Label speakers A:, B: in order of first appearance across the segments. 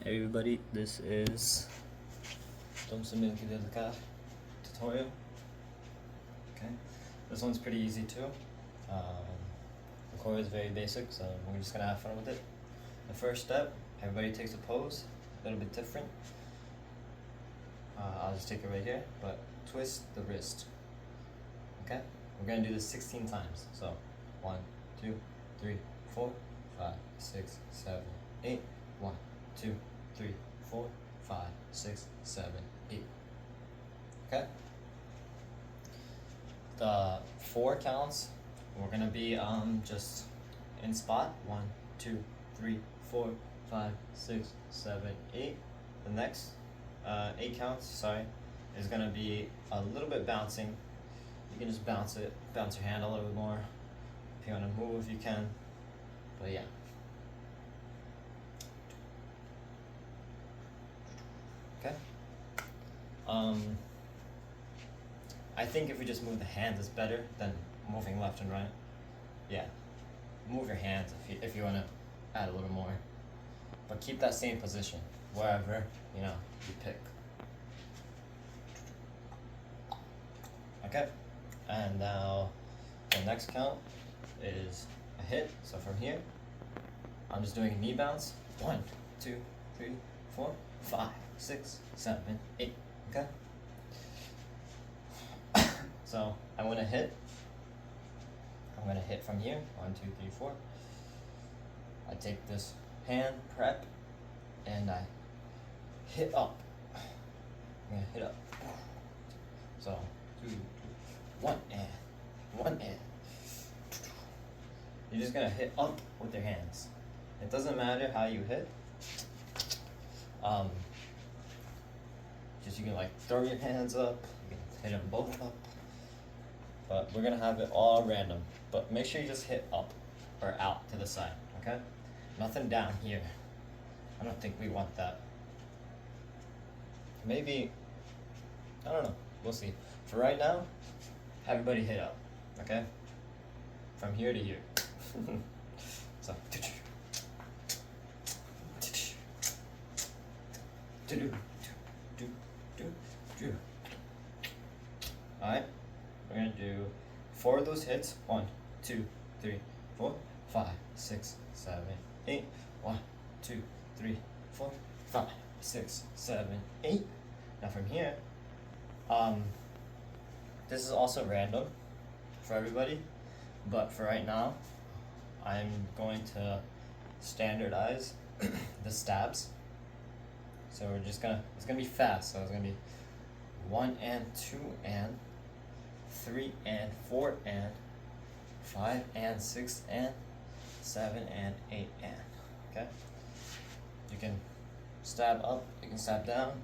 A: Hey everybody, this is Tumse milke tutorial. Okay, this one's pretty easy too. The core is very basic, so we're just gonna have fun with it. The first step, everybody takes a pose, a little bit different. I'll just take it right here, but twist the wrist. Okay, we're gonna do this 16 times. So 1, 2, 3, 4, 5, 6, 7, 8. 1, 2, 3, 4, 5, 6, 7, 8. Okay? The 4 counts, we're gonna be just in spot. 1, 2, 3, 4, 5, 6, 7, 8. The next 8 counts, is gonna be a little bit bouncing. You can just bounce your hand a little bit more. If you wanna move, you can. But yeah. Okay. I think if we just move the hands, it's better than moving left and right. Yeah, move your hands if you want to add a little more, but keep that same position wherever you pick. Okay, and now the next count is a hit. So from here, I'm just doing a knee bounce. 1, 2, 3, 4, 5, 6, 7, 8. Okay. So I'm gonna hit from here. 1, 2, 3, 4. I take this hand prep and I hit up. I'm gonna hit up. So 2, 1 and 1 and. You're just gonna hit up with your hands. It doesn't matter how you hit. Just you can throw your hands up, you can hit them both up, but we're gonna have it all random. But make sure you just hit up or out to the side, okay? Nothing down here. I don't think we want that. Maybe, I don't know, we'll see. For right now, everybody hit up, okay? From here to here. So, alright, we're gonna do 4 of those hits. 1, 2, 3, 4, 5, 6, 7, 8. 1, 2, 3, 4, 5, 6, 7, 8. Now from here, this is also random for everybody, but for right now, I'm going to standardize the stabs. So we're just it's gonna be fast. So it's gonna be 1 and 2 and 3 and 4 and 5 and 6 and 7 and 8 and. Okay? You can stab up, you can stab down.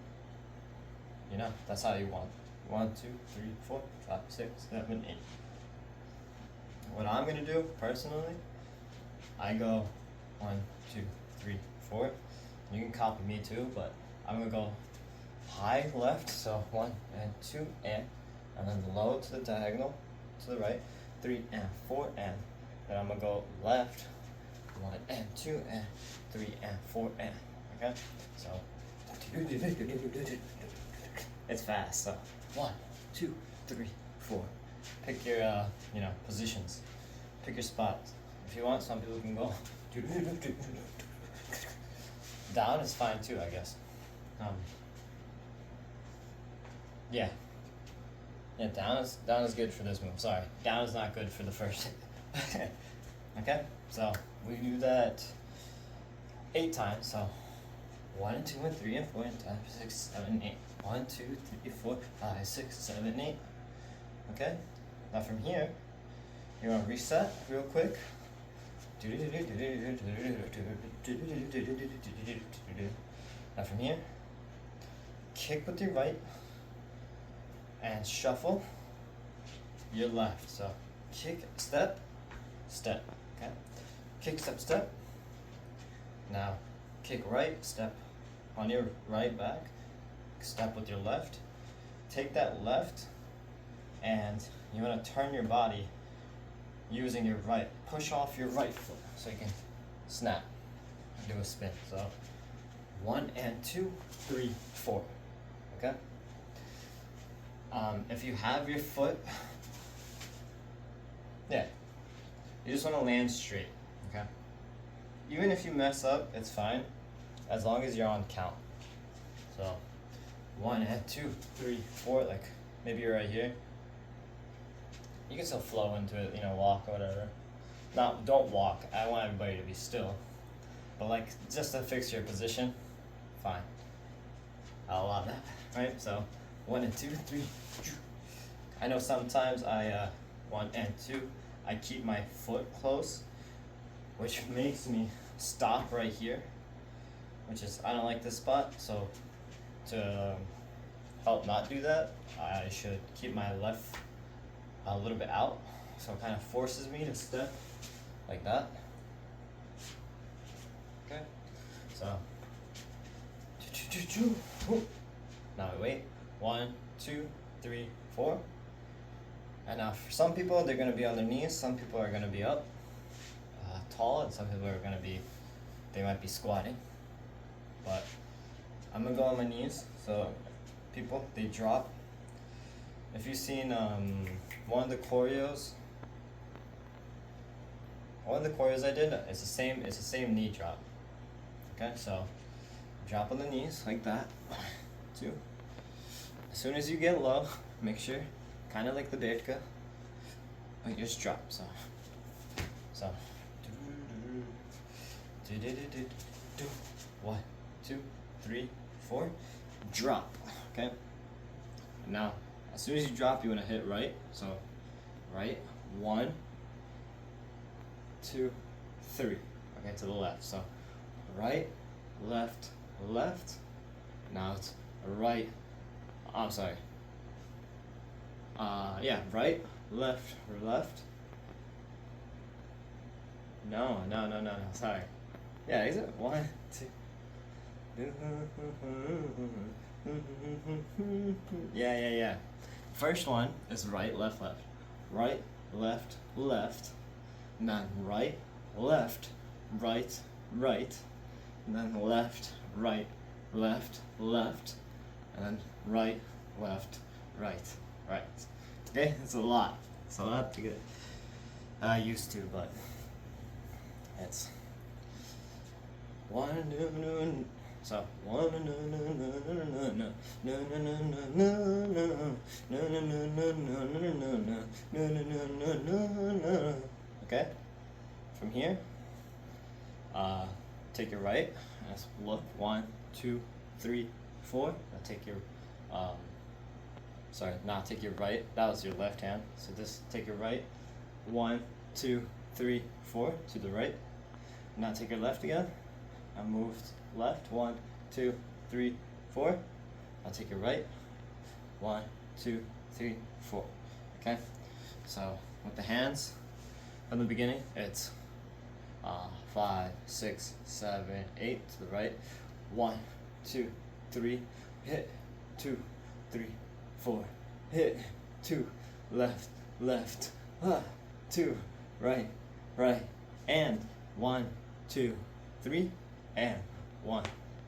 A: That's how you want. 1, 2, 3, 4, 5, 6, 7, 8. What I'm gonna do personally, I go 1, 2, 3, 4. You can copy me too, but I'm gonna go high left, so 1 and 2 and then low to the diagonal to the right, 3 and 4 and then I'm gonna go left, 1 and 2 and 3 and 4 and. Okay, so it's fast. So 1, 2, 3, 4. Pick your positions. Pick your spots. If you want, some people can go down is fine too, I guess. Yeah, down is good for this move. Sorry, down is not good for the first. Okay, so we do that 8 times. So 1 and 2 and 3 and 4 and 5, 6, 7, 8. 1, 2, 3, 4, 5, 6, 7, 8. Okay, now from here, you're gonna reset real quick. Now from here, kick with your right and shuffle your left. So kick, step, step. Okay, kick, step, step. Now kick right, step on your right back, step with your left. Take that left and you want to turn your body using your right. Push off your right foot so you can snap and do a spin. So 1 and 2, 3, 4. Okay? If you have your foot, yeah, you just want to land straight. Okay? Even if you mess up, it's fine, as long as you're on count. So 1 and 2, 3, 4, like maybe you're right here. You can still flow into it, you know, walk or whatever. Don't walk. I want everybody to be still. But like, just to fix your position, fine. I'll allow that, right? So 1 and 2, 3. I know sometimes 1 and 2, I keep my foot close, which makes me stop right here, which is, I don't like this spot. So to help not do that, I should keep my left a little bit out, so it kind of forces me to step like that. Okay, so now we wait. 1, 2, 3, 4. And now for some people, they're going to be on their knees. Some people are going to be up tall, and some people are going to be, they might be squatting. But I'm going to go on my knees. So people, they drop. If you've seen one of the choreos I did, it's the same knee drop. Okay, so drop on the knees like that. 2. As soon as you get low, make sure, kind of like the milke, but you just drop. So 1, 2, 3, 4, drop. Okay. Now, as soon as you drop, you want to hit right. So right, 1, 2, 3. Okay, to the left. So right, left, left. Now it's right. I'm sorry. Yeah, right, left, left. No. Sorry. Yeah, is it 1, 2? Yeah. First one is right, left, left. Right, left, left. And then right, left, right, right. And then left, right, left, left. And then right, left, right, right. Okay, it's a lot. It's a lot to get used to, but it's so okay. From here, take your right. Let's look. 1, 2, 3, 4. Now take your take your right. That was your left hand. So just take your right. 1, 2, 3, 4 to the right. Now take your left again. I moved left. 1, 2, 3, 4. I'll take your right. 1, 2, 3, 4. Okay. So with the hands from the beginning, it's 5, 6, 7, 8 to the right. 1, 2, 3, hit. 2, 3, 4, hit. 2, left, left. 2, right, right, and 1, 2, 3, and 1,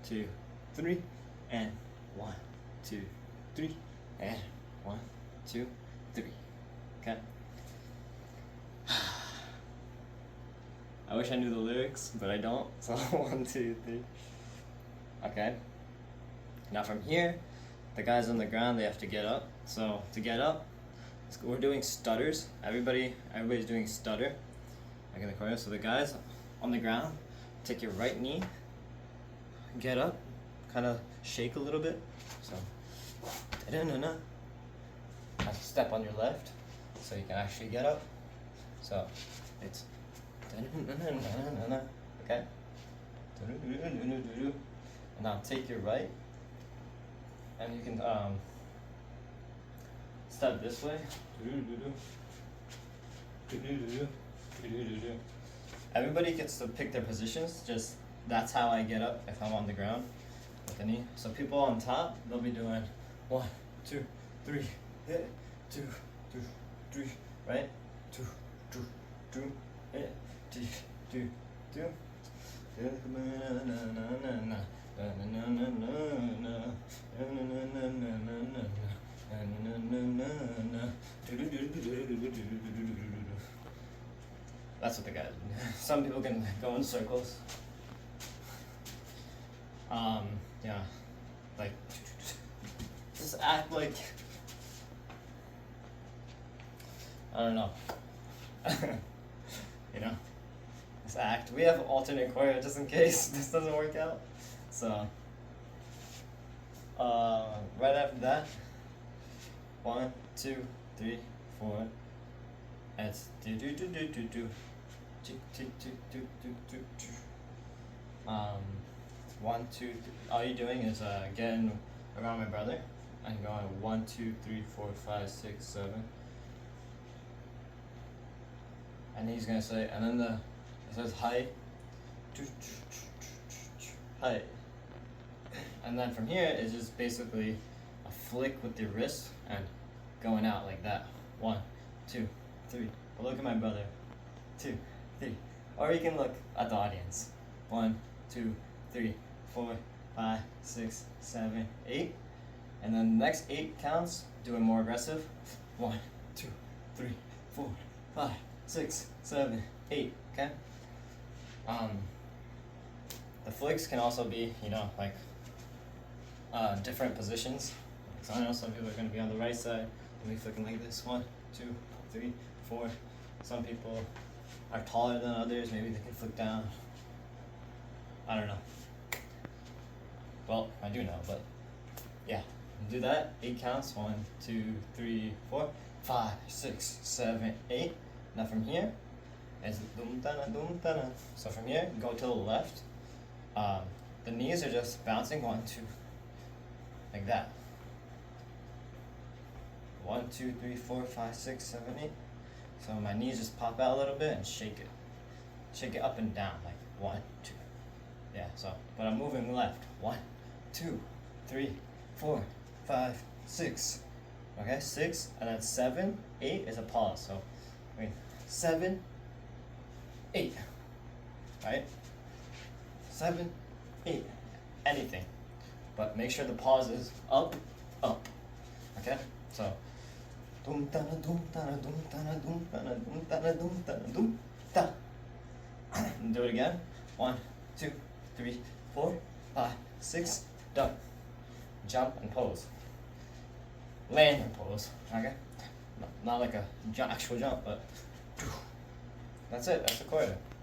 A: 2, 3, and 1, 2, 3, and 1, 2, 3. Okay. I wish I knew the lyrics, but I don't. So 1, 2, 3. Okay. Now from here, the guys on the ground, they have to get up. So to get up, we're doing stutters. Everybody's doing stutter. Like in the corner. So the guys on the ground, take your right knee, get up, kind of shake a little bit. So step on your left, so you can actually get up. So it's okay. And now take your right, and you can step this way. Everybody gets to pick their positions. Just that's how I get up if I'm on the ground with the knee. So people on top, they'll be doing 1, 2, 3, hit, 2, 2, 3, right, 2, 2, 2, hit, 2, 2, 2. some people can go in circles. Yeah, like just act like, I don't know. You know, just act. We have alternate choreo just in case this doesn't work out. So, right after that, 1, 2, 3, 4. It's do do do do do do. 1, 2, 3. All you're doing is getting around my brother and going 1, 2, 3, 4, 5, 6, 7. And he's gonna say, and then it says hi, hi. And then from here is just basically a flick with your wrist and going out like that. 1, 2, 3. But look at my brother. 2, 3. Or you can look at the audience. 1, 2, 3, 4, 5, 6, 7, 8. And then the next 8 counts, do it more aggressive. 1, 2, 3, 4, 5, 6, 7, 8. Okay? The flicks can also be, you know, like different positions. So I know some people are going to be on the right side, they'll be flicking like this. 1, 2, 3, 4. Some people are taller than others, maybe they can flick down. I don't know. Well, I do know, but yeah. Do that, 8 counts. 1, 2, 3, 4, 5, 6, 7, 8. Now from here, it's dum dana dum dana. So from here, go to the left. The knees are just bouncing 1, 2, like that. 1, 2, 3, 4, 5, 6, 7, 8. So my knees just pop out a little bit and shake it. Shake it up and down, like 1, 2. Yeah, so, but I'm moving left. 1, 2, 3, 4, 5, 6. Okay, 6, and then 7, 8 is a pause. So, 7, 8. Right? 7, 8. Anything. But make sure the pause is up, up. Okay? So, dum dana dum dana dum dana dum dana dum dana dum dana dum da. Do it again. 1, 2, 3, 4, 5, 6. Done. Jump and pose. Land and pose. Okay? Not like a actual jump, but that's it. That's the choreo.